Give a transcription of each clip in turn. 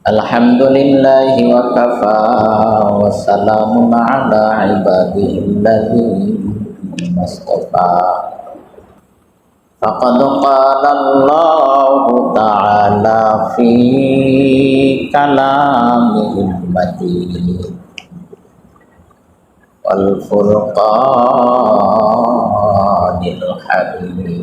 Alhamdulillahi wa kafa wa salamun ala ibadilladzina istafa. Faqad qala Allahu ta'ala fi kalamihil matin wal furqanil hamid.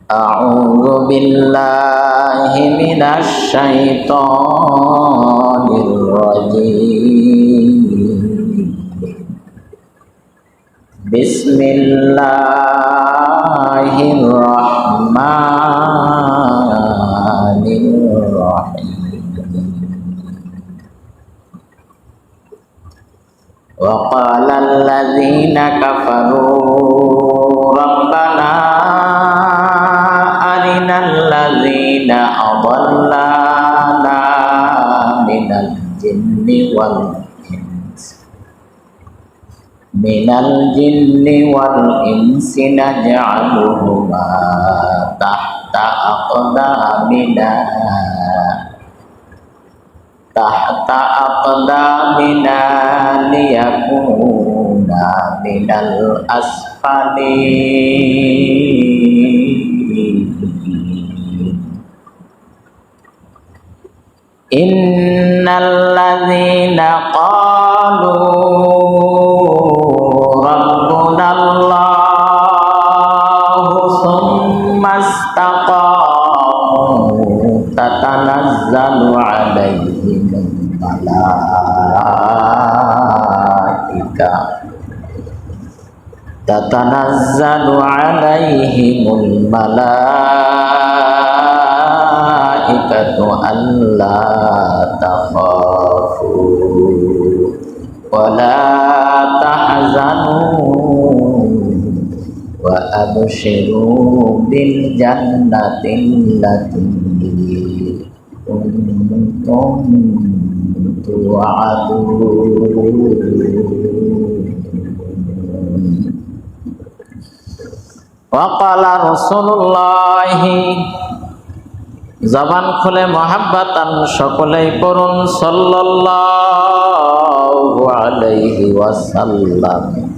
A'udzu billahi minasy syaithanir rajim. Bismillahirrahmanirrahim. Wa qala alladzina kafaru rabbana arinal ladzina adallana minal jinni wal insi naj'aluhuma tahta aqdamina liyakuna minal asfalin. Innal ladzina qalu rabbuna Allahu tsumma istaqamu tatanazzalu alaihimul malaikatu alla takhafu wa la tahzanu wa abshiru bil jannati allati kuntum tu'adun. Wa qala Rasulullahi, জবান খুলে মহাব্বাতান সকলেই পড়ুন সাল্লাল্লাহু আলাইহি ওয়াসাল্লাম।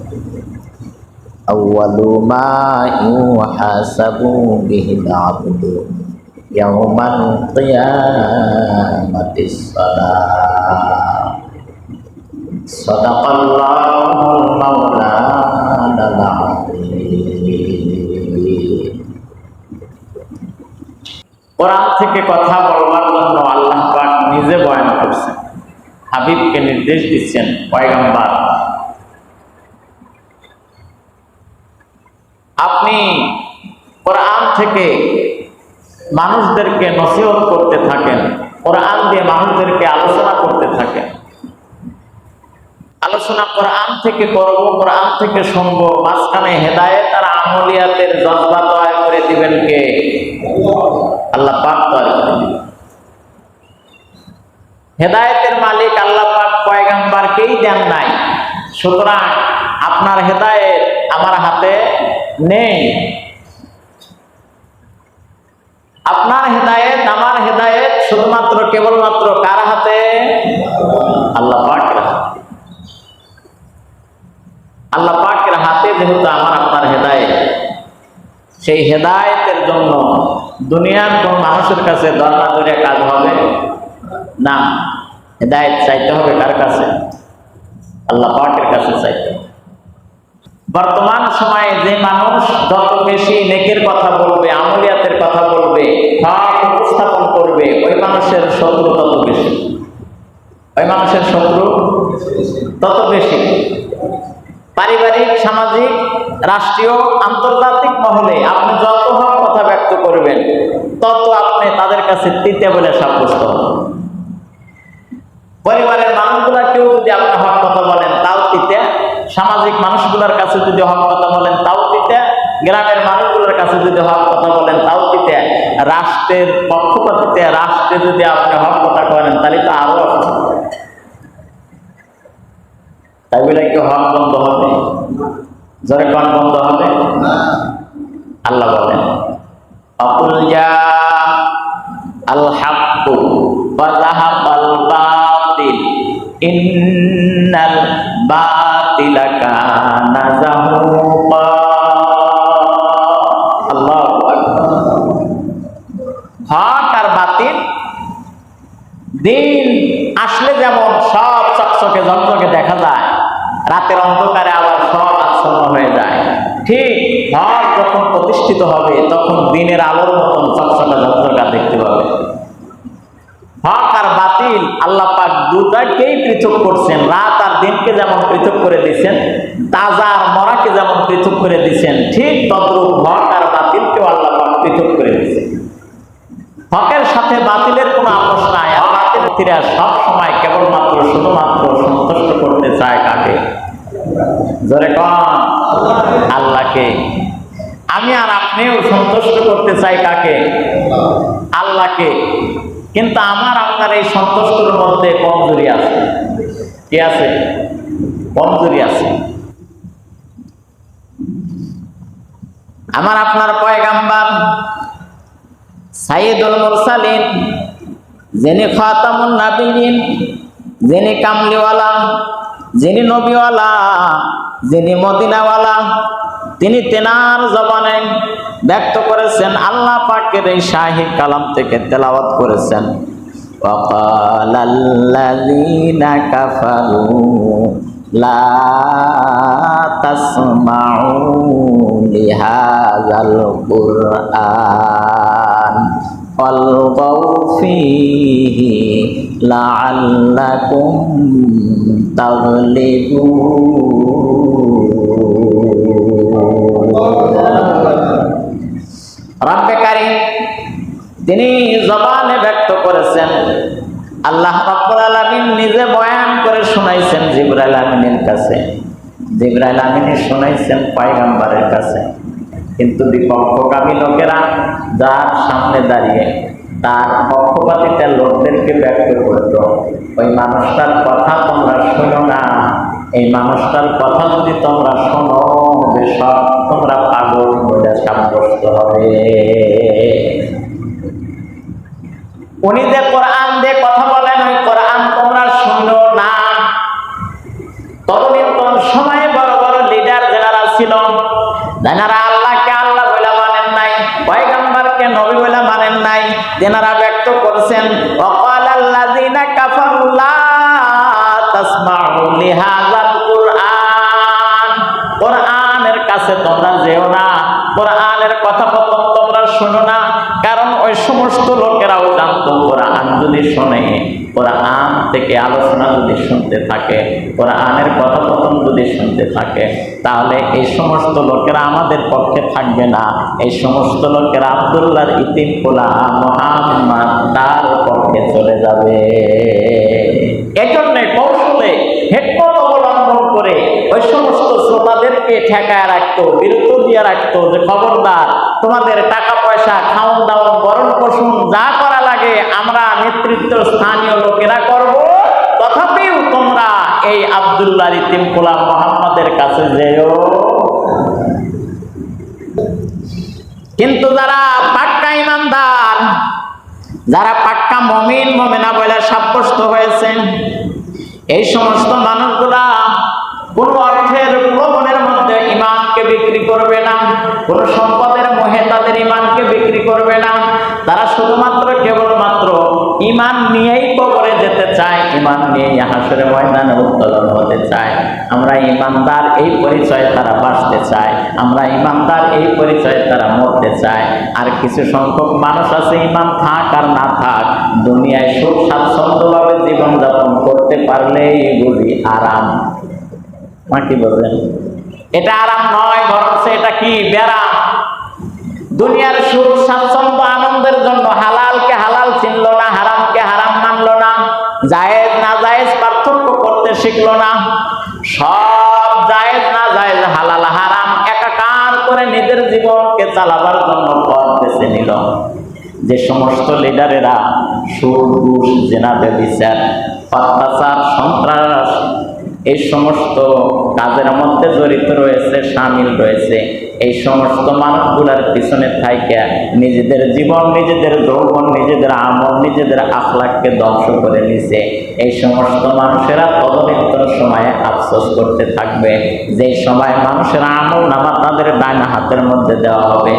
আউয়ালু মা ইউহাসাবু বিহিল আবদু ইয়াউমাল কিয়ামাতিস সালাহ। সাদাকাল্লাহুল মাওলানাল আযীম। কোরআন থেকে কথা বলবার জন্য আল্লাহ পাক নিজে বয়ান করছেন, হাবিবকে নির্দেশ দিচ্ছেন পয়গম্বর আপনি কোরআন থেকে মানুষদেরকে নসিহত করতে থাকেন, কোরআন দিয়ে মানুষদেরকে আলোচনা করতে থাকেন। আলোচনা কোরআন থেকে করব, কোরআন থেকে শুনবো, মাঝখানে হেদায়েত আর আমলিয়াতের জজবা তৈরি করে দিবেন কে? আল্লাহ পাক তৈরি করে দিবেন। হেদায়েতের মালিক আল্লাহ পাক পয়গম্বরকেই দেন নাই, সুতরাং আপনার হেদায়েত আমার হাতে নেই। আপনার হেদায়েত আমার হেদায়েত শুধুমাত্র কেবলমাত্র কার হাতে? আল্লাহ পাকের হাতে। আল্লাহ পাকের হাতে যেহেতু আমার আপনার হেদায়েত, সেই হেদায়েতের জন্য দুনিয়ার কোন মানুষের কাছে দরজা ধরে কাজ হবে না। হেদায়েত চাইতে হবে কার কাছে? আল্লাহ পাকের কাছে চাইতে হবে। বর্তমান সময়ে যে মানুষ যত বেশি নেকের কথা বলবে, আমলিয়াতের কথা বলবে, হক উপস্থাপন করবে, ওই মানুষের শত্রু তত বেশি। ওই মানুষের শত্রু তত বেশি। পারিবারিক, সামাজিক, রাষ্ট্রীয়, আন্তর্জাতিক মহলে আপনি যত হক কথা ব্যক্ত করবেন, তত আপনি তাদের কাছে তিতে বলে সাব্যস্ত হবেন। পরিবারের মানুষগুলাকেও যদি আপনি হক কথা বলেন তাও তিতে, সামাজিক মানুষগুলোর কাছে যদি হক কথা বলেন তাও তিতে, গ্রামের মানুষগুলোর কাছে যদি হক কথা বলেন তাও তিতে, রাষ্ট্রের পক্ষপাতিতে রাষ্ট্রে যদি আপনি হক কথা বলেন তাহলে তো আরো অসুস্থ। তাই বলে কি হক বন্ধ হবে? জোরে কোন বন্ধ হবে? আল্লাহ বলেন আকুল জা আল হাক্কু ওয়া যাহাকাল বাতিল ইন্নাল বাতিলা কানা যাহুকা। আল্লাহু আকবার। হক আর বাতিল দিন আসলে যেমন সব চকচকে ঝকঝকে দেখা যায়, রাতের অন্ধকারে আবার সব আচ্ছন্ন হয়ে যায়, ঠিক হক যখন প্রতিষ্ঠিত হবে তখন দিনের আলোর মতন চকচকা ঝকঝকা দেখতে পাবে। হক আর বাতিল আল্লাহ পাক দুটাকেই পৃথক করছেন। রাত আর দিনকে যেমন পৃথক করে দিয়েছেন, তাজা আর মরাকে যেমন পৃথক করে দিয়েছেন, ঠিক তদ্রূপ হক আর বাতিলকেও আল্লাহ পাক পৃথক করে দিয়েছেন। হকের সাথে বাতিলের কোনো আপোষ নাই। আর বাতিলরা সব সময় কেবলমাত্র শুধুমাত্র সন্তুষ্ট করতে চায় কাকে? জোরে কোন? আল্লাহকে। আমি আর আপনিও সন্তুষ্ট করতে চাই কাকে? আল্লাহকে। কিন্তু আমার আপনার এই সন্তুষ্টের মধ্যে কমজোরি আছে। কি আছে? কমজোরি আছে। আমার আপনার পয়গাম্বার সাইয়্যিদুল মুরসালিন, যিনি খাতামুন নাবিয়্যিন, যিনি কামলিওয়ালা, যিনি নবীওয়ালা, যিনি মদিনাওয়ালা, তিনি তেনার জবানে ব্যক্ত করেছেন, আল্লাহ পাকের এই শাহী কালাম থেকে তেলাওয়াত করেছেন, ওয়াকালাল্লাযীনা কাফারু লা তাসমাউ লিহাযাল কুরআন ওয়ালগাউ ফীহি লাআল্লাকুম তাগলিবুন। রব্বে কারীম তিনি জবানে ব্যক্ত করেছেন, আল্লাহ রাব্বুল আলামিন নিজে বয়ান করে শোনাইছেন জিবরাইল আমিনের কাছে, জিবরাইল আমিন শোনাইছেন পয়গম্বরের কাছে। কিন্তু বিপক্ষগামী লোকেরা যার সামনে দাঁড়িয়ে তার পক্ষপাতিতা লোকদেরকে ব্যক্ত করত, ওই মানুষটার কথা তোমরা শোনো না, এই মানুষটার কথা যদি তোমরা শোনো সব তোমরা পাগল বলে সাব্যস্ত হবে। উনি যে কোরআন দিয়ে কথা বলেন, ওই কোরআন তোমরা শোনো না। তদনীন্তন সময়ে বড় বড় লিডার যারা ছিল, যারা আল্লাহকে আল্লাহ বলে মানেন নাই, পয়গম্বরকে নবী বলে মানেন নাই, তেনারা ব্যক্ত করেছেন ওয়াকালাল্লাযীনা কাফারু লা তাসমাউ লিহাযাল কুরআন, কোরআনের কাছে তোমরা যেও না, কোরআনের কথা তোমরা শোনো না। কারণ ওই সমস্ত লোকেরাও জানতো কোরআন যদি শোনে, কোরআন থেকে আলোচনা যদি শুনতে থাকে, কোরআনের কথোপকথন যদি শুনতে থাকে, তাহলে এই সমস্ত লোকেরা আমাদের পক্ষে থাকবে না। এই সমস্ত লোকেরা আব্দুল্লাহর ইতিম গোলাম মুহাম্মদ তার পক্ষে চলে যাবে। এজন্য কৌশলে হিকমত অবলম্বন করে ওই সমস্ত শ্রোতাদেরকে ঠেকায় রাখতো, বিরত দিয়ে রাখতো যে খবরদার, তোমাদের টাকা পয়সা, খাওন দাওন, বরণ পোষণ যা করা লাগে আমরা নেতৃত্ব স্থানীয় লোকেরা করব, তথাপিও তোমরা এই আব্দুল্লাহর ইতিম গোলাম মুহাম্মদের কাছে যেও। কিন্তু যারা পাক্কা ইমানদার, যারা পাক্কা মুমিন মুমিনা বলে সাব্যস্ত হয়েছেন, এই সমস্ত মানুষগুলা কোন অর্থের প্রলোভনের মধ্যে ইমানকে বিক্রি করবে না, কোন সম্পদের মোহে তাদের ইমানকে বিক্রি করবে না। তারা শুধুমাত্র কেবলমাত্র ইমান নিয়েই কবরে যেতে চায়, ইমান নিয়েই হাসরের ময়দানে উত্তোলন হতে চায়। আমরা ইমানদার এই পরিচয় তারা বাঁচতে চায়, আমরা ইমানদার এই পরিচয় তারা মরতে চায়। আর কিছু সংখ্যক মানুষ আছে ইমান থাক আর না থাক, দুনিয়ায় সুখ স্বাচ্ছন্দ্যভাবে জীবনযাপন করতে পারলেই বুঝি আরাম। কি বলবেন? এটা আরাম নয়, বরং এটা কি? ব্যারাম। দুনিয়ার সুখ স্বাচ্ছন্দ্য আনন্দের জন্য হালালকে হালাল চিনল না, হারামকে হারাম মানল না, জায়েজ না জায়েজ পার্থক্য করতে শিখলো না, সব জায়েজ না জায়েজ, হালাল হারাম একাকার করে নিজের জীবনকে চালাবার জন্য পথ বেছে নিল। যে সমস্ত লিডারেরা সুদ, ঘুষ, জিনা, ব্যভিচার, অত্যাচার, সন্ত্রাস, এই সমস্ত কাজের মধ্যে জড়িত রয়েছে, শামিল রয়েছে। এই সমস্ত মানুষগুলার পিছনে থাইকা নিজেদের জীবন, নিজেদের যৌবন, নিজেদের আমল, নিজেদের আখলাককে ধ্বংস করে নিছে। এই সমস্ত মানুষেরা তদনীন্তন সময়ে আফসোস করতে থাকবে, যে সময় মানুষের আমল নামা তাদের ডান হাতের মধ্যে দেওয়া হবে।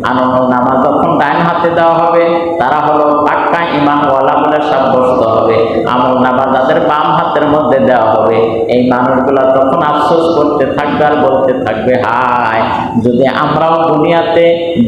আমল নামা যখন ডান হাতে দেওয়া হবে, তারা হলো পাক্কা ঈমানওয়ালা বলে সাব্যস্ত হবে। আমল নামা তাদের বাম হাতের মধ্যে দেওয়া হবে। এই মানুষগুলা তখন আফসোস করতে থাকবে আর বলতে থাকবে, হায় যদি আমরাও দুনিয়াতে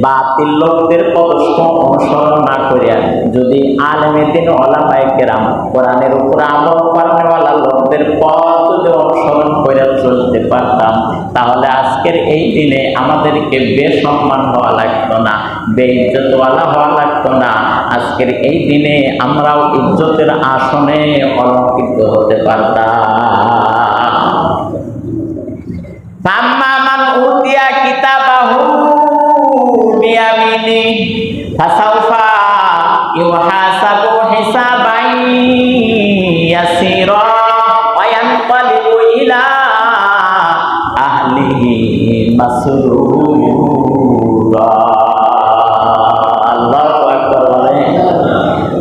বাতিল লোকদের পদস্ক অনুসরণ না করিয়া যদি আলেমে দিন ওলামায়ে কেরাম কোরআনের উপর আমল করেওয়ালা লোকদের পথ যদি অনুসরণ করে চলতে পারতাম, তাহলে আজকের এই দিনে আমাদেরকে বেসম্মান হওয়া লাগতো না, বেইজ্জতওয়ালা হওয়া লাগতো না। আজকের এই দিনে আমরাও ইজ্জতের আসনে অলঙ্কৃত হতে পারতাম। ফাম্মা মান উতিয়া কিতাবাহু বিয়ামিনি ফাসাউফা ইউহাসাবু হিসাবান ইয়াসিরা ওয়া ইয়ানকালিবু ইলা আহলিহি মাসরুরা। আল্লাহু আকবার বলেন।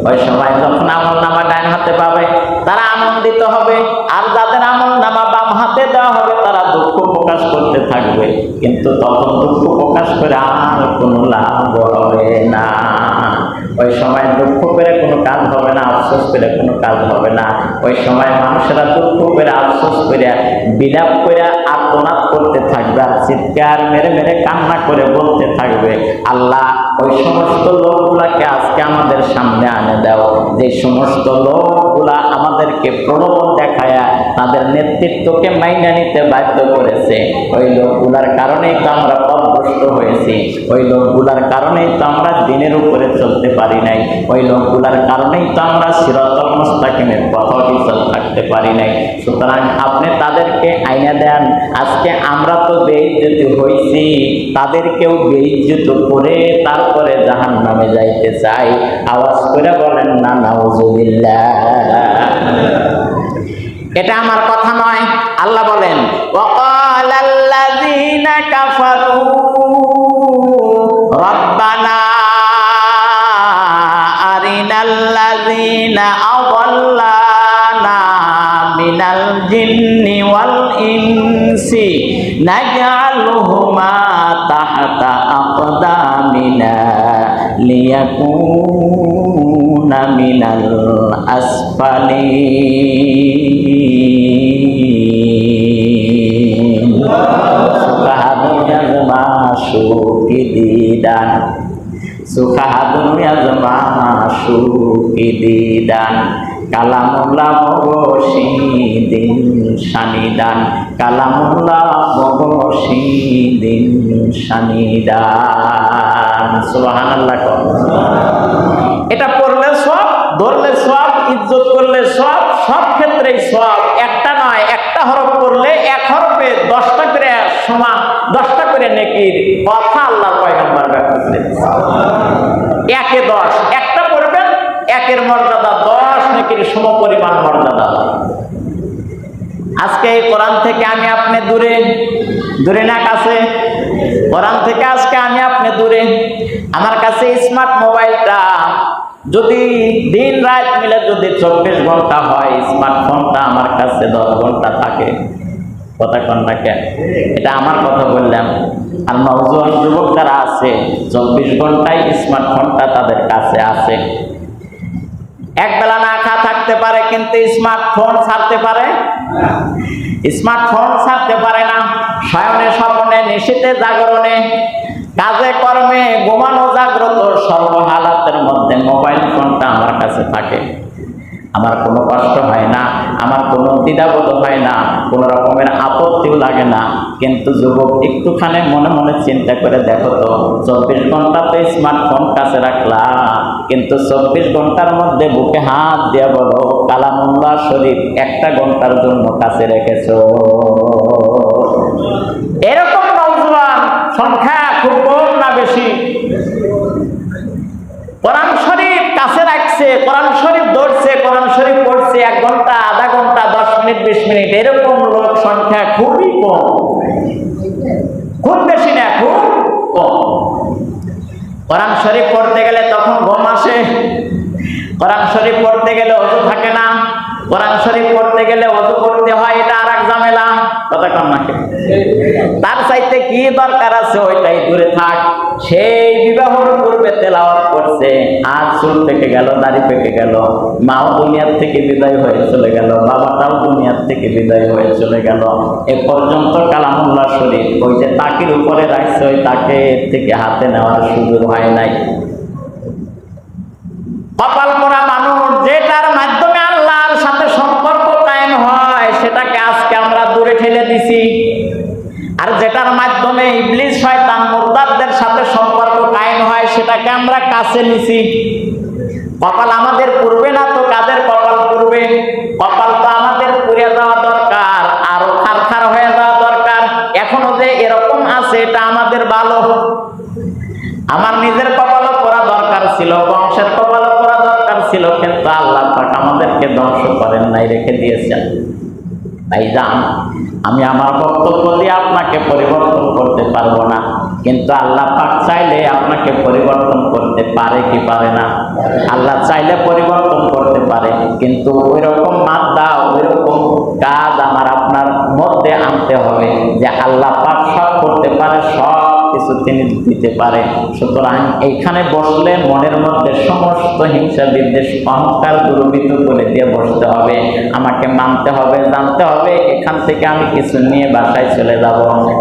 ওই সময় যখন আমলনামা ডান হাতে পাবে তারা আনন্দিত হবে, আর যাদের আমলনামা বাম হাতে দেওয়া হবে তারা দুঃখ প্রকাশ করতে থাকবে। কিন্তু তখন দুঃখ প্রকাশ করে আর কোনো লাভ হবে না। ওই সময় দুঃখ করে কোনো কাজ হবে না, আফসোস করে কোনো কাজ হবে না। ওই সময় মানুষেরা দুঃখ করে, আফসোস করে, বিলাপ করে আর্তনাদ করতে থাকবে, আর চিৎকার মেরে মেরে কান্না করে বলতে থাকবে, আল্লাহ ওই সমস্ত লোকগুলাকে আজকে আমাদের সামনে আনে দাও, যে সমস্ত লোকগুলা আমাদেরকে প্রলোভন দেখায়া তাদের নেতৃত্বকে মাইনা নিতে বাধ্য করেছে। ওই লোকগুলার কারণেই তো আমরা পথভ্রষ্ট হয়েছি, ওই লোকগুলার কারণেই তো আমরা দিনের উপরে চলতে পারি নাই, ওই লোকগুলার কারণেই তো আমরা সিরাতুল মুস্তাকিমের পথ অবিচল থাকতে পারি নাই। সুতরাং আপনি তাদেরকে আইনা দেন। আজকে আমরা তো বেইজ্জত হইছি, তাদেরকেও বেইজ্জত করে তারপরে জাহান্নামে যাইতে চাই। আওয়াজ করে বলেন না নাউজুবিল্লাহ। এটা আমার কথা নয়, আল্লাহ বলেন ওয়াকালাল্লাযীনা কাফারু রাব্বানা আরিনাল্লাযীনা আযাল্লানা মিনাল জিন্নি ওয়াল ইনসি নাজআলুহুমা তাহতা আকদামিনা লিয়াকুনা মিনাল আসফালিন। সুকাহাদুন ইয়াজমাশুকিদিদান, সুকাহাদুন ইয়াজমাশুকিদিদান, কালামুল্লাহ মগশিদিন শানিদান, কালামুল্লাহ মগশিদিন শানিদান। সুবহানাল্লাহ। এটা পড়লে সব, ধরলে সব, ইজ্জত করলে সব, সব ক্ষেত্রেই সব। একটা নয়, একটা হরফ পড়লে এক হরফে 10টা করে সমান, 10টা করে নেকির কথা আল্লাহর পয়গম্বর ব্যাখ্যা করেছেন। 1 এ 10, একটা পড়বেন, 1-এর মর্যাদা 10 নেকির সমপরিমাণ মর্যাদা। আজকে এই কোরআন থেকে আমি আপনি দূরে, দূরে না কাছে? কোরআন থেকে আজকে আমি আপনি দূরে। আমার কাছে স্মার্ট মোবাইলটা যদি দিন রাত মিলে যদি 24 ঘন্টা হয়, স্মার্টফোনটা আমার কাছে 10 ঘন্টা থাকে। কথা কন্যা কেন? এটা আমার কথা বললাম। আর নওজোয়ান যুবক যারা আছে 24 ঘন্টায় স্মার্টফোনটা তাদের কাছে আছে। একবেলা না খাওয়া থাকতে পারে, কিন্তু স্মার্টফোন ছাড়তে পারে? স্মার্টফোন ছাড়তে পারে না। শয়নে স্বপ্নে, নিশীতে জাগরণে, কাজে কর্মে, ঘুমানো জাগ্রত, সর্বহালাতের মধ্যে মোবাইল ফোনটা আমার কাছে থাকে। আমার কোনো কষ্ট হয় না, আমার কোনো দ্বিধাবোধ হয় না, কোনো রকমের আপত্তিও লাগে না। কিন্তু যুবক, একটুখানি মনে মনে চিন্তা করে দেখো তো, 24 ঘন্টা তো স্মার্টফোন কাছে রাখলা, কিন্তু 24 ঘন্টার মধ্যে বুকে হাত দিয়ে বলো কালামুল্লাহ শরীফ 1টা ঘন্টার জন্য কাছে রেখেছো? এরকম নওজোয়ান সংখ্যা খুব কম না বেশি? কোরআন শরীফ কাছে রাখছে, কোরআন শরীফ ধরছে, কোরআন শরীফ পড়ছে 1 ঘন্টা, আধা ঘন্টা, 10 মিনিট 20 মিনিট, এরকম লোক সংখ্যা খুবই কম, খুব বেশি না, খুব কম। কোরআন শরীফ পড়তে গেলে তখন ঘুম আসে, কোরআন শরীফ পড়তে গেলে ওযু থাকে না, কোরআন শরীফ পড়তে গেলে ওযু করতে হয়, এটা আরেক ঝামেলা। কথা কম নাকি? তার চাইতে কি দরকার আছে ওইটাই দূরে থাক। সেই বিবাহের পূর্বে তেলাওয়াত করছে, আজ চুল পেকে গেল, দাড়ি পেকে গেল, মাও দুনিয়ার থেকে বিদায় হয়ে চলে গেল, বাবাটাও দুনিয়ার থেকে বিদায় হয়ে চলে গেল, এ পর্যন্ত কালামুল্লাহ শরীফ ওই যে তাকের উপরে রাখছে, ওই তাকে থেকে হাতে নেওয়ার সুযোগ হয় নাই। কপাল পোড়া মানুষ, যেটার মাধ্যমে আল্লাহর সাথে সম্পর্ক কায়েম হয় সেটাকে আজকে আমরা দূরে ঠেলে দিছি, আর যেটার মাধ্যমে ইবলিস শয়তান মুরতাদদের সাথে সম্পর্ক কায়েম হয় সেটাকে আমরা কাছে নিছি। কপাল আমাদের পূর্বে না তো কাদের কপাল পূর্বে? কপাল তো আমাদের পুড়ে যাওয়া দরকার, আরো খারখার হয়ে যাওয়া দরকার। এখনো যে এরকম আছে এটা আমাদের ভালো। আমার নিজের কপালও পড়া দরকার ছিল, বংশের কপালও পড়া দরকার ছিল, কিন্তু আল্লাহ পাক আমাদেরকে ধ্বংস করেন নাই, রেখে দিয়েছেন। তাই জান, আমি আমার বক্তব্য দিয়ে আপনাকে পরিবর্তন করতে পারবো না, কিন্তু আল্লাহ পাক চাইলে আপনাকে পরিবর্তন করতে পারে কি পারে না? আল্লাহ চাইলে পরিবর্তন করতে পারে, কিন্তু ওই রকম মাদ্দা, ওই রকম কাজ আমার আপনার মধ্যে আনতে হবে যে আল্লাহ পাক সব করতে পারে, সব কিছু তিনি দিতে পারে। সুতরাং এইখানে বসলে মনের মধ্যে সমস্ত হিংসা বিদ্বেষ অহংকার দুর্বৃত্ত করে দিয়ে বসতে হবে। আমাকে মানতে হবে, জানতে হবে এখান থেকে আমি কিছু নিয়ে বাসায় চলে যাব।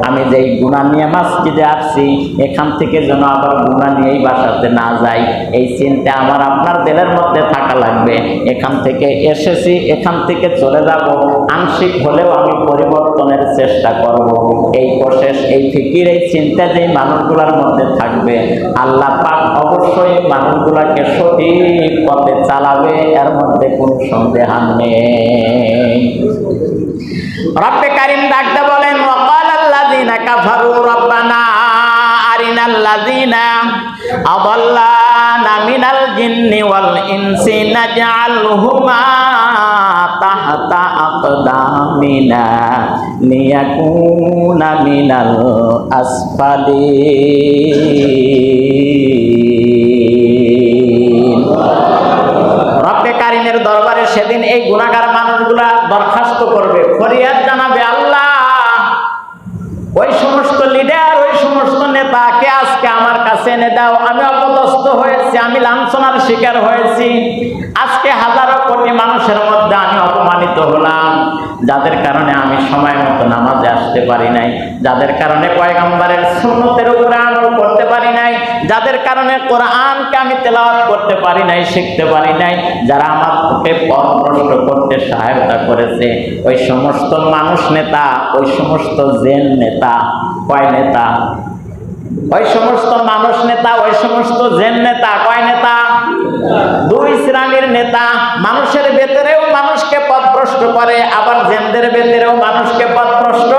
আমি যেই গুনাহ নিয়ে মসজিদে আসছি এখান থেকে যেন আবার গুনাহ নিয়েই বাসাতে না যাই, এই চিন্তা আমার আপনার দিলের মধ্যে থাকা লাগবে। এখান থেকে এসেছি, এখান থেকে চলে যাব, আংশিক হলেও আমি পরিবর্তনের চেষ্টা করব। এই প্রসেস, এই ফিকির, এই চিন্তা যে মানুষগুলোর মধ্যে থাকবে, আল্লাহ পাক অবশ্যই মানুষগুলাকে সঠিক পথে চালাবে, এর মধ্যে কোনো সন্দেহ নেই। রব্বে কারীম ডাকতে বলেন, ওয়াকালাল্লাযীনা কাফারু রব্বানা আরিনাল্লাযীনা আযাল্লানা মিনাল জিন্নি ওয়াল ইনসি নাজআলহুমা তাহতা আকদামিনা লিয়াকুনা মিনাল আসফালিন। রব্বে কারীমের দরবারে সেদিন এই গুনাহগার মানুষগুলা দরখাস্ত করবে, ফরিয়াদ জানাবে, আল্লাহ ওই সমস্ত লিডার, ওই সমস্ত নেতাকে আজকে আমার কাছে এনে দাও। আমি অপদস্থ হয়েছি, আমি লাঞ্ছনার শিকার হয়েছি, আজকে হাজারো কোটি মানুষের মধ্যে আমি অপমানিত হলাম, যাদের কারণে আমি সময় মতো নামাজে আসতে পারি নাই, যাদের কারণে পয়গম্বরের সুন্নতের উপরে আমল করতে পারি নাই, যাদের কারণে কোরআনকে আমি তেলাওয়াত করতে পারি নাই, শিখতে পারি নাই, যারা আমাকে পথভ্রষ্ট করতে সহায়তা করেছে, ওই সমস্ত মানুষ নেতা, ওই সমস্ত জেন নেতা, কয় নেতা? ওই সমস্ত মানুষ নেতা, ওই সমস্ত জেন নেতা, কয় নেতা? দুই শ্রেণীর নেতা। মানুষের ভেতরেও মানুষকে পথভ্রষ্ট করে, আবার জেনদের ভেতরেও মানুষকে পথভ্রষ্ট।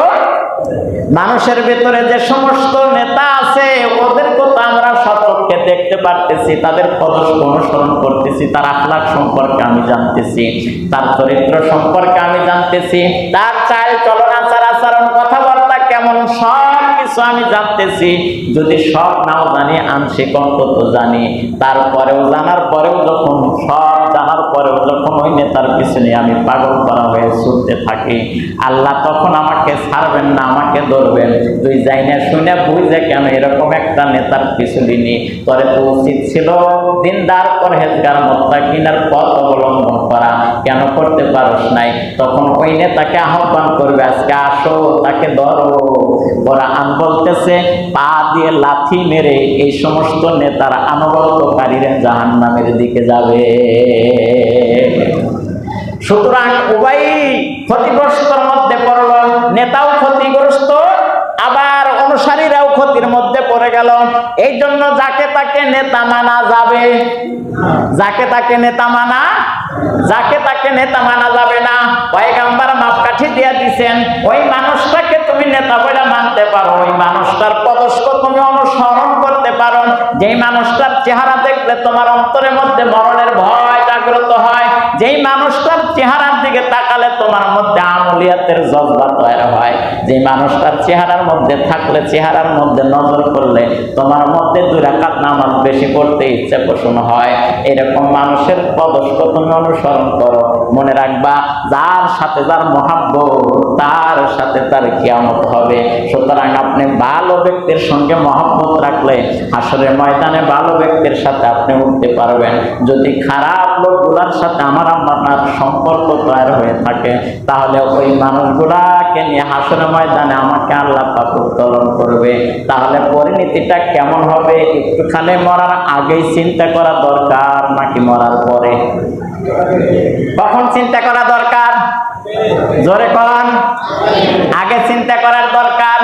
মানুষের ভেতরে যে সমস্ত নেতা আছে ওদেরকে তো আমরা সচক্ষে দেখতে পারতেছি, তাদের পদস্খ অনুসরণ করতেছি, তার আখলাক সম্পর্কে আমি জানতেছি, তার চরিত্র সম্পর্কে আমি জানতেছি, তার চাল চলন, আচার আচরণ, কথাবার্তা কেমন, সব কিছু আমি জানতেছি। যদি সব নাও জানি, আংশিক অন্তত জানি। তারপরেও জানার পরেও যখন, সব জানার পরেও যখন ওই নেতার পিছনে আমি পাগল করা হয়ে ছুটতে থাকি, আল্লাহ তখন আমাকে ছাড়বেন না, আমাকে ধরবেন। তুই যাই না শুনে বুঝে কেন এরকম একটা নেতার পিছনে নি? তোরে তো উচিত ছিল দিনদার পরহেজগার মুত্তাকিনের পথ অবলম্বন করা, কেন করতে পারস নাই? তখন ওই নেতাকে আহ্বান করবে, আজকে আসো, তাকে ধরো। কোরআন বলতেছে পা দিয়ে লাথি মেরে এই সমস্ত নেতার আনুগত্যকারীরা জাহান্নামের দিকে যাবে। সুতরাং উভয় ক্ষতিগ্রস্তর মধ্যে পড়ল, নেতাও ক্ষতিগ্রস্ত, আবার অনুসারীরাও ক্ষতির মধ্যে পড়ে গেল। এই জন্য যাকে তাকে নেতা মানা যাবে, যাকে তাকে নেতা মানা, যাকে তাকে নেতা মানা যাবে না। পয়গম্বর মাপকাঠি দিয়ে দিয়েছেন, ওই মানুষটাকে তুমি নেতা বলে মানতে পারো, ওই মানুষটার পদস্খ তুমি অনুসরণ করতে পারো, যেই মানুষটার চেহারা দেখলে তোমার অন্তরের মধ্যে মরণের ভয় জাগ্রত হয়, যেই মানুষটার চেহারার দিকে তাকালে তোমার মধ্যে আমলিয়াতের জজবা তৈরি হয়, যেই মানুষটার চেহারার মধ্যে থাকলে, চেহারার মধ্যে নজর করলে তোমার মধ্যে 2 রাকাত নামাজ বেশি পড়তে ইচ্ছা পোষণ হয়, এরকম মানুষের পদস্ক তুমি অনুসরণ করো। মনে রাখবা, যার সাথে যার মহাব্বত তার সাথে তার কিয়ামত হবে। সুতরাং আপনি ভালো ব্যক্তির সঙ্গে মহাব্বত রাখলে হাসরের ময়দানে ভালো ব্যক্তির সাথে আপনি উঠতে পারবেন। যদি খারাপ লোকগুলার সাথে আমার আপনার সম্পর্ক তৈরি হয়ে থাকে, তাহলে ওই মানুষগুলাকে নিয়ে হাসরের ময়দানে আমাকে আল্লাহ পাক উত্তোলন করবে। তাহলে পরিণতিটা কেমন হবে একটুখানি মরার আগেই চিন্তা করা দরকার নাকি মরার পরে? কখন চিন্তা করা দরকার? জোরে কোন? আগে চিন্তা করার দরকার।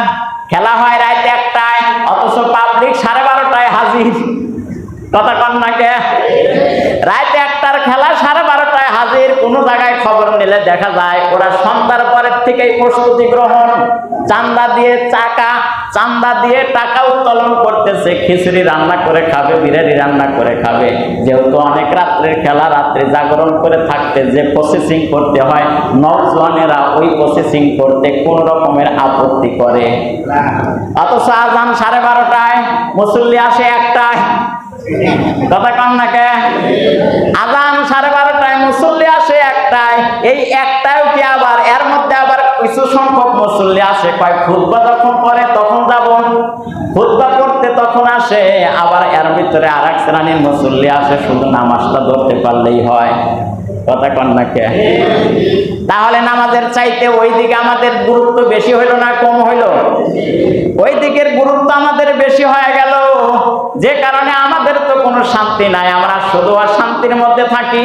খেলা হয় রাত 1টায়, অথচ পাবলিক 12:30টায় হাজির। কথা কন না কে? রাত 1টার খেলা 12:30টায় হাজির। কোন জায়গায় খবর নিলে দেখা যায় ওরা সন্ধ্যার পরের থেকেই প্রস্তুতি গ্রহণ, চান্দা দিয়ে চান্দা দিয়ে টাকা উত্তোলন করতেছে। খিচুড়ি রান্না করে খাবে, বিরিয়ানি রান্না করে খাবে। যেহেতু অনেক রাত্রের খেলা, রাত্রে জাগরণ করে থাকতে যে প্রসেসিং করতে হয়, নওজওয়ানেরা ওই প্রসেসিং করতে কোন রকমের আপত্তি করে। অথচ আজান 12:30টায়, মুসল্লি আসে 1টায়। কথা কন না কে? আজান 12:30টায়, মুসল্লি আসে 1টায়। এই 1টায়ও কি আবার এর মধ্যে আবার কিছু সংখ্যক মুসল্লি আসে কয় খুতবা যখন পড়ে তখন যাব, খুতবা পড়তে তখন আসে। আবার এর ভিতরে আরেক শ্রেণীর মুসল্লি আসে শুধু নামাজটা ধরতে পারলেই হয়। কথা কন না কে? তাহলে নামাজের চাইতে ওই দিকে আমাদের গুরুত্ব বেশি হইল না কম হইল? ওই দিকের গুরুত্ব আমাদের বেশি হয়ে গেল, যে কারণে আমাদের তো কোনো শান্তি নাই, আমরা শুধু অশান্তির মধ্যে থাকি।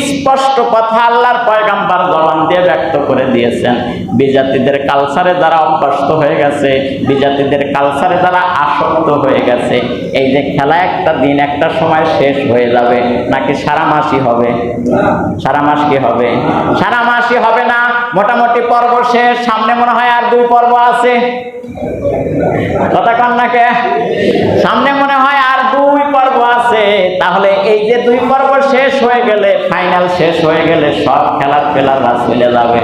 স্পষ্ট কথা আল্লাহর পয়গাম্বর জবান দিয়ে ব্যক্ত করে দিয়েছেন। বিজাতিদের কালচারে যারা অভ্যস্ত হয়ে গেছে, বিজাতিদের কালচারে যারা আসক্ত হয়ে গেছে, এই যে খেলা একটা দিন একটা সময় শেষ হয়ে যাবে নাকি সারা মাসই হবে? সারা মাস কি হবে? সারা মাসই হবে না। মোটামুটি পর্ব শেষ, সামনে মনে হয় আর 2 পর্ব আছে। কথা কন না কে? সামনে মনে হয় আর 2 পর্ব আছে। তাহলে এই যে 2 পর্ব শেষ হয়ে গেলে, ফাইনাল শেষ হয়ে গেলে সব খেলাররা চলে যাবে,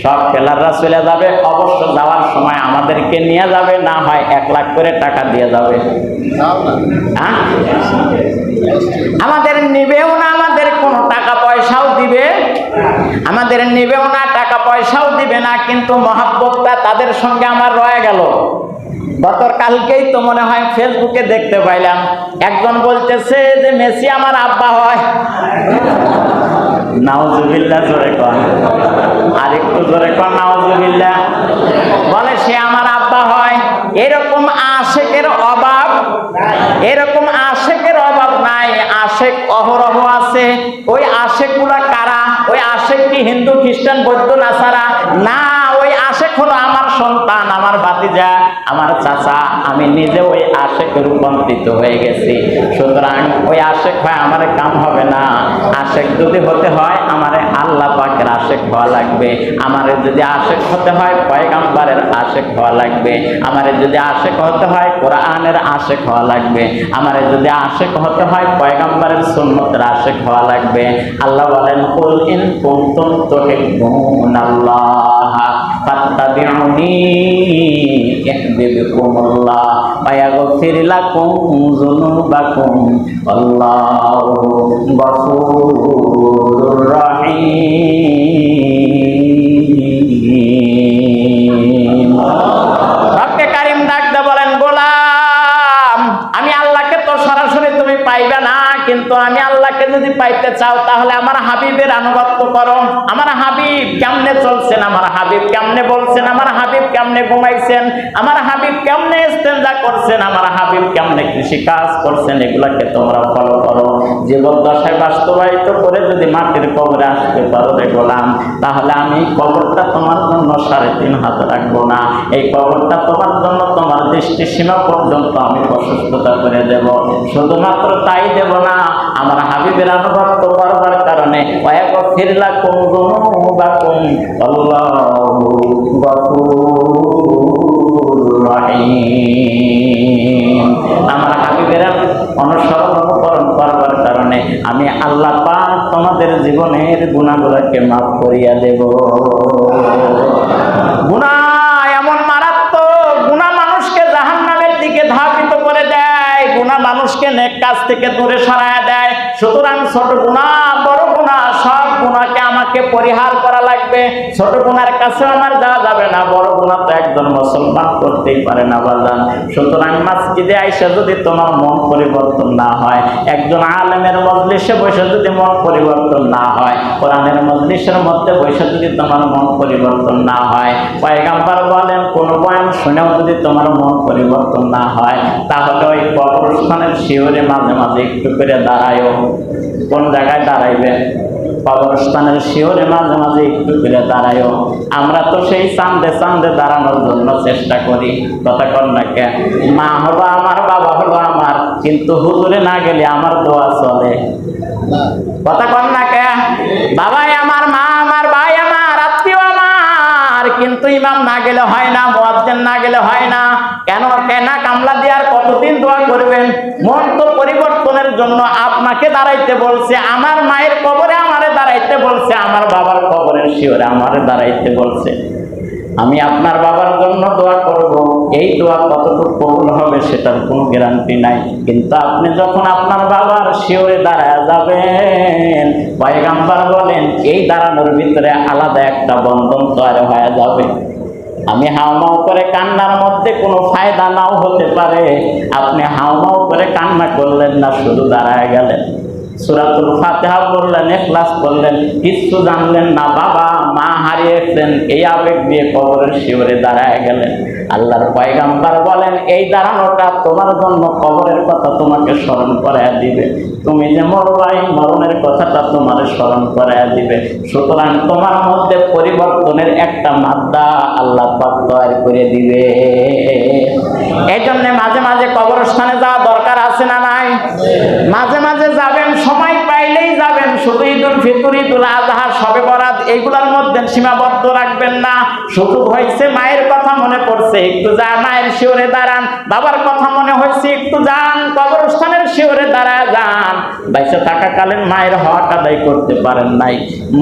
সব খেলাররা চলে যাবে। অবশ্য যাওয়ার সময় আমাদেরকে নিয়ে যাবে, না হয় 1 লাখ করে টাকা দিয়ে যাবে। আমাদের নিবেও না, আমাদের কোনো টাকা পয়সাও দিবে, আমাদের নিবেও না, টাকা পয়সাও দিবে না, কিন্তু মহাব্বতটা তাদের সঙ্গে আমার রয়ে গেল। গতকালকেই তো মনে হয় ফেসবুকে দেখতে পাইলাম, একজন বলতেছে যে মেসি আমার আব্বা হয়। নাউজুবিল্লাহ, জোরে কন, আর একটু জোরে কন, নাউজুবিল্লাহ। বলে সে আমার আব্বা হয়। এরকম আশেকের অভাব, এরকম আশেকের অভাব নাই। আশেক অহরহ আছে। ওই আশেকগুলা কারা? ওই আশেক কি হিন্দু, খ্রিস্টান, বৌদ্ধ, নাসারা? না, ওই আশেক হলো আমার সন্তান, আমার ভাতিজা, আমার চাচা। আমি নিজে ওই আশেকে রূপান্তরিত হয়ে গেছি। সুতরাং ওই আশেক হয় আমার কাম হবে না। আশেক যদি হতে হয় আমারে আল্লাহ পাকের আশেক হওয়া লাগবে। আমারে যদি আশেক হতে হয় পয়গাম্বরের আশেক হওয়া লাগবে। আমারে যদি আশেক হতে হয় কোরআনের আশেক হওয়া লাগবে। আমারে যদি আশেক হতে হয় পয়গাম্বরের সুন্নতের আশেক হওয়া লাগবে। আল্লাহ বলেন, কুল ইন কুনতুম তুহিব্বুনাল্লাহ ফাত্তাবিউনি ইহবিবকুমুল্লাহ ওয়া ইয়াগফির লাকুম যুনুবাকুম আল্লাহু গফুরুর রহিম। রব্বে কারীম ডাকতে বলেন, গোলাম আমি আল্লাহকে তো সরাসরি তুমি পাইবে না, কিন্তু আমি আল্লাহকে যদি পাইতে চাও তাহলে আমার হাবিবের আনুগত্য করো। আমার হাবিব কেমনে চলছেন, আমার হাবিব কেমনে বলছেন, আমার হাবিব কেমনে ঘুমাইছেন, আমার হাবিব কেমনে ইস্তেঞ্জা করছেন, আমার হাবিব কেমনে কৃষি কাজ করছেন, এগুলাকে তোমরা ফলো করো। জীবদ্দশায় বাস্তবায়িত করে যদি মাটির কবরে আসতে পারো রে গোলাম, তাহলে আমি কবরটা তোমার জন্য 3.5 হাত রাখবো না। এই কবরটা তোমার জন্য তোমার দৃষ্টি সীমা পর্যন্ত আমি প্রশস্ততা করে দেব। শুধুমাত্র তাই দেব না, আমার হাবিবের আনুগত্য করবার কারণে ওয়াগফির লাকুম যুনুবাকুম আল্লাহু গফুরুর রহিম। আমার অনুসরণ অনুকরণ করবার কারণে আমি আল্লাহ পাক তোমাদের জীবনের গুনাহগুলোকে মাফ করিয়া দেব। গুনাহ এমন মারাত্মক, গুনাহ মানুষকে জাহান্নামের দিকে ধাবিত করে দেয়, গুনাহ মানুষকে নেক কাজ থেকে দূরে সরায় দেয়। সুতরাং ছোট গুনাহ বড় গুনাহ সব গুনাহকে আমাকে পরিহার করা লাগবে। ছোট গুনার কাছে আমার যাওয়া যাবে না, বড় গুনাহ তো একজন মুসলমান করতেই পারে না বাজান। সুতরাং মসজিদে আইসা যদি তোমার মন পরিবর্তন না হয়, একজন আলেমের মজলিসে বসে যদি মন পরিবর্তন না হয়, কোরআনের মজলিসের মধ্যে বসে যদি তোমার মন পরিবর্তন না হয়, পয়গম্বর বলেন কোন বয়ান শুনেও যদি তোমার মন পরিবর্তন না হয়, তাহলে ওই কবরস্থানের শিওরে মাঝে মাঝে একটু করে দাঁড়ায়ও। কোন জায়গায় দাঁড়াইবে? কবরস্থানের শিওরে মাঝে মাঝে একটু করে দাঁড়ায়ও। আমরা তো সেই চান্দে চান্দে দাঁড়ানোর জন্য চেষ্টা করি, কথা কর না কে? মা হলো আমার, বাবা হলো আমার, কিন্তু হুজুরে না গেলে আমার দোয়া চলে, কথা কর না কে? বাবাই আমার, মা আমার, ভাই আমার, আত্মীয় আমার, কিন্তু ইমাম না গেলে হয় না, মুয়াজ্জিন না গেলে হয় না। কেন? কেনা কামলা দিয়ে আর কতদিন দোয়া করবেন? মন তো পরিবর্তনের জন্য আপনাকে দাঁড়াইতে বলছে, আমার মায়ের কবরে আমারে দাঁড়াইতে বলছে, আমার বাবার কবরের শিওরে আমারে দাঁড়াইতে বলছে। আমি আপনার বাবার জন্য দোয়া করব, এই দোয়া কতটুকু কবুল হবে সেটার কোনো গ্যারান্টি নাই। কিন্তু আপনি যখন আপনার বাবার শিওরে দাঁড়ায় যাবেন, পয়গম্বর বলেন এই দাঁড়ানোর ভিতরে আলাদা একটা বন্ধন তৈরি হয়ে যাবে। আমি হাউমাউ করে কান্নার মধ্যে কোনো ফায়দা নাও হতে পারে, আপনি হাউমাউ করে কান্না করলেন না, শুধু দাঁড়ায় গেলেন, সূরাতুল ফাতিহা পড়লেন, ইখলাস পড়লেন, কিছু জানলেন না, বাবা মা হারিয়েছেন, এই আবেগ দিয়ে কবরের শিওরে দাঁড়ায় গেলেন। আল্লাহর পয়গম্বর বলেন এই দাঁড়ানোটা তোমার জন্য কবরের কথা তোমাকে স্মরণ করায় দিবে, তুমি যে মরবাই মরণের কথাটা তোমার স্মরণ করায় দিবে। সুতরাং তোমার মধ্যে পরিবর্তনের একটা মাত্রা আল্লাহ পাক তৈরি করে দিবে। এই জন্য মাঝে মাঝে কবরস্থানে যাওয়া দরকার আছে না নাই? মাঝে মাঝে যাবেন, সময় পাইলেই যাবেন। শুধু ঈদুল ফিতর, ঈদুল আজহা, শবে বরাত এইগুলোর মধ্যে সীমাবদ্ধ রাখবেন না। সুযোগ হয়েছে মায়ের কথা মনে পড়ছে, একটু যান মায়ের শিওরে দাঁড়ান। বাবার কথা মনে হয়েছে, একটু যান কবরস্থানের শিওরে দাঁড়ায় যান। বাইসে থাকাকালীন মায়ের হক আদায় করতে পারেন নাই,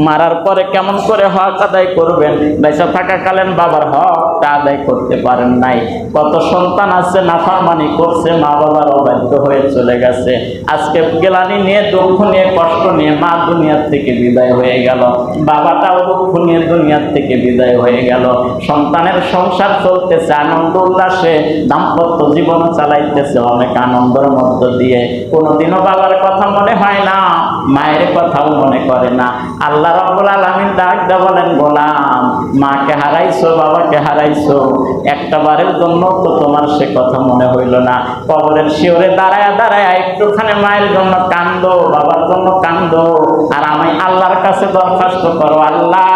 মারার পরে কেমন করে হক আদায় করবেন? বাইসে থাকাকালীন বাবার হকটা আদায় করতে পারেন নাই। কত সন্তান আছে নাফরমানি করছে, মা বাবার অবাধ্য হয়ে চলে গেছে। আজকে গ্লানি নিয়ে, দুঃখ নিয়ে, কষ্ট নিয়ে মা দুনিয়ার থেকে বিদায় হয়ে গেল, বাবাটাও দুঃখ নিয়ে দুনিয়ার থেকে বিদায় হয়ে গেল। সন্তানের সংসার চলতেছে আনন্দ উল্লাসে, দাম্পত্য জীবন চালাইতেছে অনেক আনন্দের মধ্য দিয়ে। কোনোদিনও বাবার কথা মনে হয় না, মায়ের কথাও মনে করে না। আল্লাহ রাব্বুল আলামিন ডাক দিয়ে বলেন, গোলাম মাকে হারাইছো, বাবাকে হারাইছো, একটা বারের জন্য তো তোমার সে কথা মনে হইল না। কবরের শিওরে দাঁড়ায় দাঁড়ায় একটুখানি মায়ের জন্য কান্দো, বাবার জন্য কান্দো, আর আমি আল্লাহর কাছে দরখাস্ত করো, আল্লাহ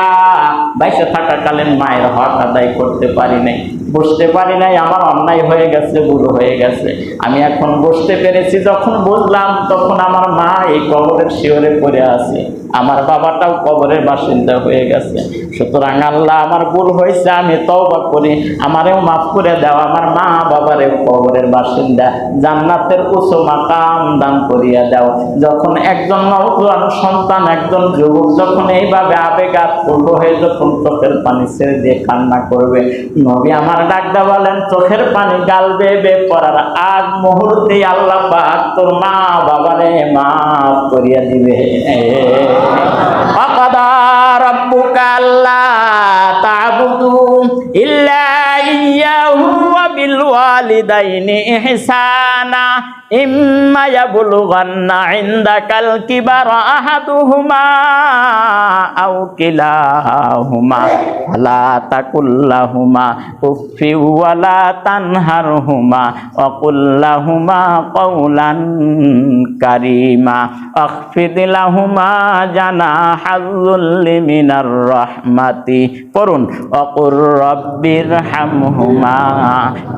বাইসে থাকাকালীন মায়ের হক আদায় করতে পারি নাই, বুঝতে পারি নাই, আমার অন্যায় হয়ে গেছে, ভুল হয়ে গেছে। আমি এখন বুঝতে পেরেছি, যখন বুঝলাম তখন আমার মা এই কবরের শিওরে পড়ে আছে, আমার বাবাটাও কবরের বাসিন্দা হয়ে গেছে। সুতরাং আল্লাহ আমার ভুল হয়েছে, আমি তওবা করি, আমারেও মাফ করে দাও, আমার মা বাবারেও কবরের বাসিন্দা জান্নাতের উঁচু মাকাম দান করিয়া দাও। যখন একজন নওজোয়ান সন্তান, একজন যুবক যখন এইভাবে আবেগাপ্লুত হয়ে যখন চোখের পানি ছেড়ে দিয়ে কান্না করবে, নবী আমার ডাকদা বলেন চোখের পানি গাল বেয়ে পড়ার আগ মুহূর্তে আল্লাহ পাক তোর মা বাবারে মাফ করিয়া দিবে। ওয়াকাদা রাব্বুকা আল্লা তা'বুদু ইল্লা ইয়্যাহু ওয়া বিল ওয়ালিদাইনি ইহসানা ইম্মা ইয়াবলুগান্না ইনদাকাল কিবারা আহাদুহুমা আও কিলাহুমা ফালা তাকুল লাহুমা উফফি ওয়া লা তানহারহুমা ওয়া কুল লাহুমা কাওলান কারীমা আখফিদ লাহুমা জানাহাযুল্লি মিনার রাহমাতি পড়ুন ওয়া কুর রাব্বিরহামহুমা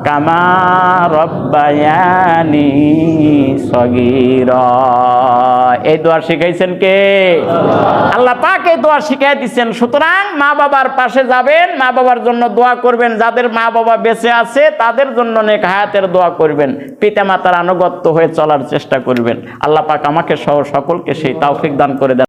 কামা রব্বায়ানি সগীরা। এই দোয়া শিখাইছেন কে? আল্লাহ পাক এই দোয়া শিখাই দিচ্ছেন। সুতরাং মা বাবার পাশে যাবেন, মা বাবার জন্য দোয়া করবেন। যাদের মা বাবা বেঁচে আছে তাদের জন্য নেক হায়াতের দোয়া করবেন। পিতা মাতার আনুগত্য হয়ে চলার চেষ্টা করবেন। আল্লাহ পাক আমাকে সহ সকলকে সেই তৌফিক দান করে দেন।